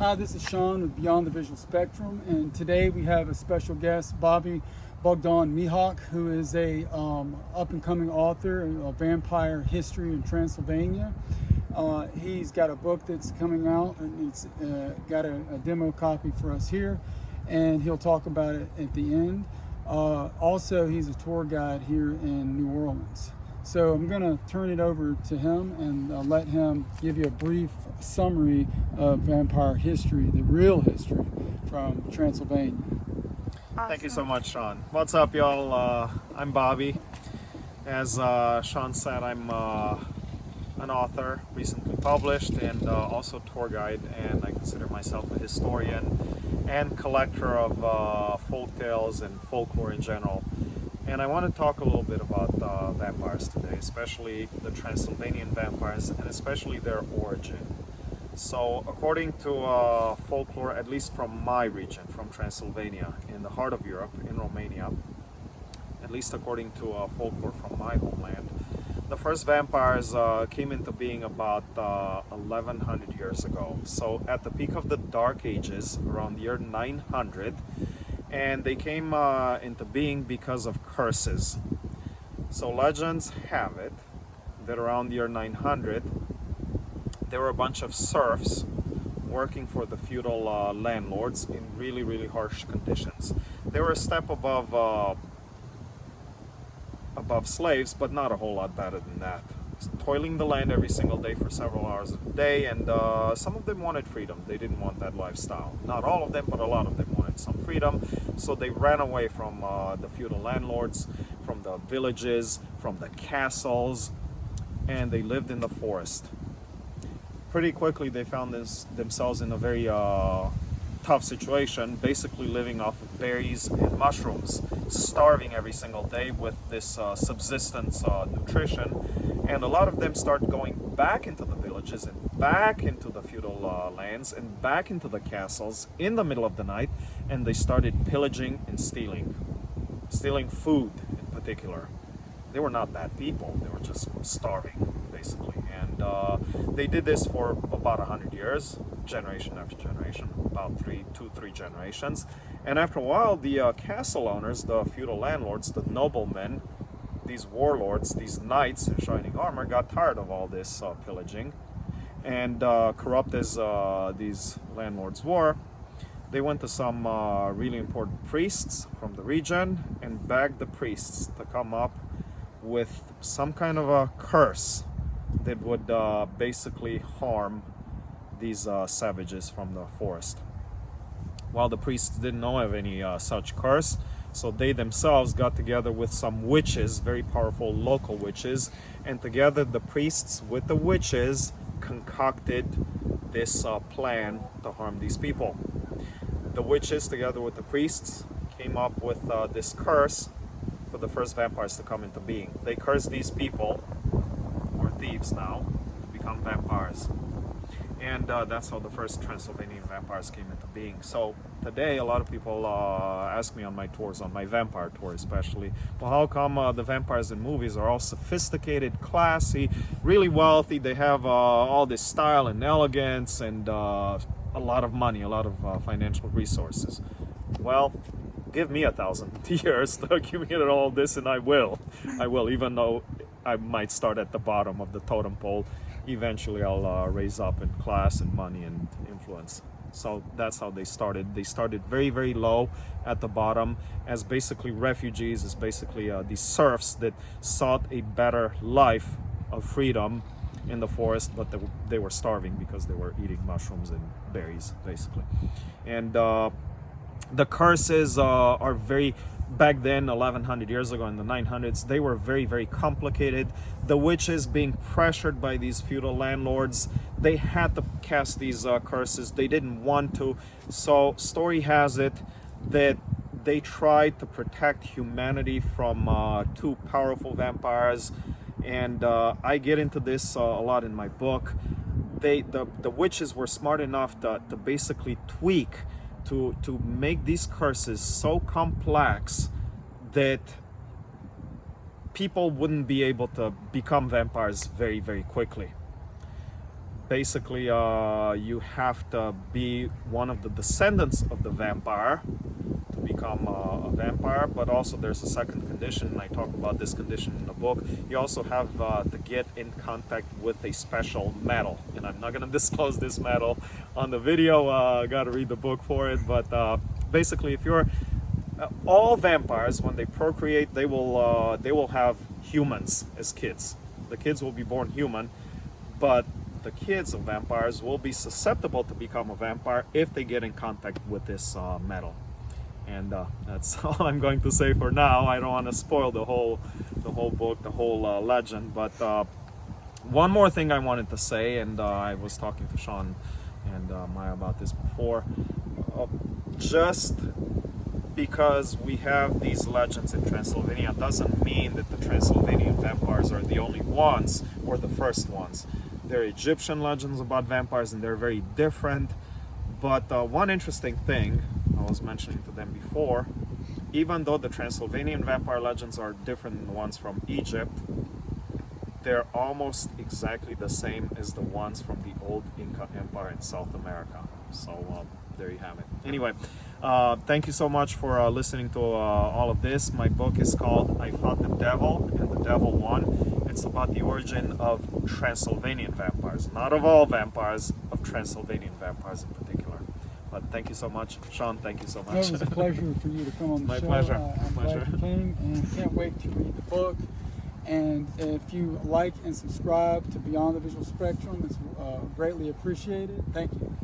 Hi, this is Sean with Beyond the Visual Spectrum, and today we have a special guest, Bobdan Mihoc, who is a up-and-coming author of vampire history in Transylvania. He's got a book that's coming out, and it's got a demo copy for us here, and he'll talk about it at the end. Also, he's a tour guide here in New Orleans. So I'm going to turn it over to him and let him give you a brief summary of vampire history, the real history from Transylvania. Awesome. Thank you so much, Sean. What's up, y'all? I'm Bobby. As Sean said, I'm an author, recently published, and also tour guide, and I consider myself a historian and collector of folk tales and folklore in general. And I want to talk a little bit about vampires today, especially the Transylvanian vampires, and especially their origin. So, according to folklore, at least from my region, from Transylvania, in the heart of Europe, in Romania, at least according to folklore from my homeland, the first vampires came into being about 1100 years ago. So, at the peak of the Dark Ages, around the year 900, and they came into being because of curses. So legends have it that around the year 900 there were a bunch of serfs working for the feudal landlords in really harsh conditions. They were a step above slaves, but not a whole lot better than that. Toiling the land every single day for several hours a day, and some of them wanted freedom. They didn't want that lifestyle. Not all of them, but a lot of them wanted some freedom. So they ran away from the feudal landlords, from the villages, from the castles, and they lived in the forest. Pretty quickly they found themselves in a very tough situation, basically living off of berries and mushrooms, starving every single day with this subsistence nutrition. And a lot of them start going back into the villages and back into the feudal lands and back into the castles in the middle of the night, and they started pillaging and stealing food in particular. They were not bad people, they were just starving basically. And they did this for about 100 years, generation after generation, about 3 generations. And after a while, the castle owners, the feudal landlords, the noblemen, these warlords, these knights in shining armor, got tired of all this pillaging. And corrupt as these landlords were, they went to some really important priests from the region and begged the priests to come up with some kind of a curse that would basically harm these savages from the forest. Well, the priests didn't know of any such curse, so they themselves got together with some witches, very powerful local witches, and together the priests with the witches concocted this plan to harm these people. The witches, together with the priests, came up with this curse for the first vampires to come into being. They cursed these people, or thieves now, to become vampires. And that's how the first Transylvanian vampires came into being. So today, a lot of people ask me on my tours, on my vampire tour especially, well, how come the vampires in movies are all sophisticated, classy, really wealthy, they have all this style and elegance and a lot of money, a lot of financial resources? Well, give me 1,000 years to accumulate all this and I will, even though I might start at the bottom of the totem pole. Eventually I'll raise up in class and money and influence. So that's how they started. They started very low at the bottom as basically refugees, as basically these serfs that sought a better life of freedom in the forest, but they were starving because they were eating mushrooms and berries basically. And the curses are very, back then, 1100 years ago in the 900s, they were very complicated. The witches, being pressured by these feudal landlords, they had to cast these curses. They didn't want to. So story has it that they tried to protect humanity from two powerful vampires. And I get into this a lot in my book. The witches were smart enough to basically tweak to make these curses so complex that people wouldn't be able to become vampires very quickly. basically you have to be one of the descendants of the vampire to become a vampire, but also there's a second condition, and I talk about this condition in the book. You also have to get in contact with a special metal, and I'm not going to disclose this metal on the video. I got to read the book for it, but basically if you're all vampires, when they procreate, they will have humans as kids. The kids will be born human, but the kids of vampires will be susceptible to become a vampire if they get in contact with this metal. And that's all I'm going to say for now. I don't want to spoil the whole book, the whole legend. But one more thing I wanted to say, and I was talking to Sean and Maya about this before. Just because we have these legends in Transylvania doesn't mean that the Transylvanian vampires are the only ones or the first ones. There are Egyptian legends about vampires, and they're very different. But one interesting thing I was mentioning to them before, even though the Transylvanian vampire legends are different than the ones from Egypt, they're almost exactly the same as the ones from the old Inca Empire in South America. So there you have it. Anyway, thank you so much for listening to all of this. My book is called I Fought the Devil and the Devil Won. It's about the origin of Transylvanian vampires, not of all vampires, of Transylvanian vampires in particular. But thank you so much, Sean. Thank you so much. It was a pleasure for you to come on the My show. pleasure. I'm glad you came, and can't wait to read the book. And if you like and subscribe to Beyond the Visual Spectrum, it's greatly appreciated. Thank you.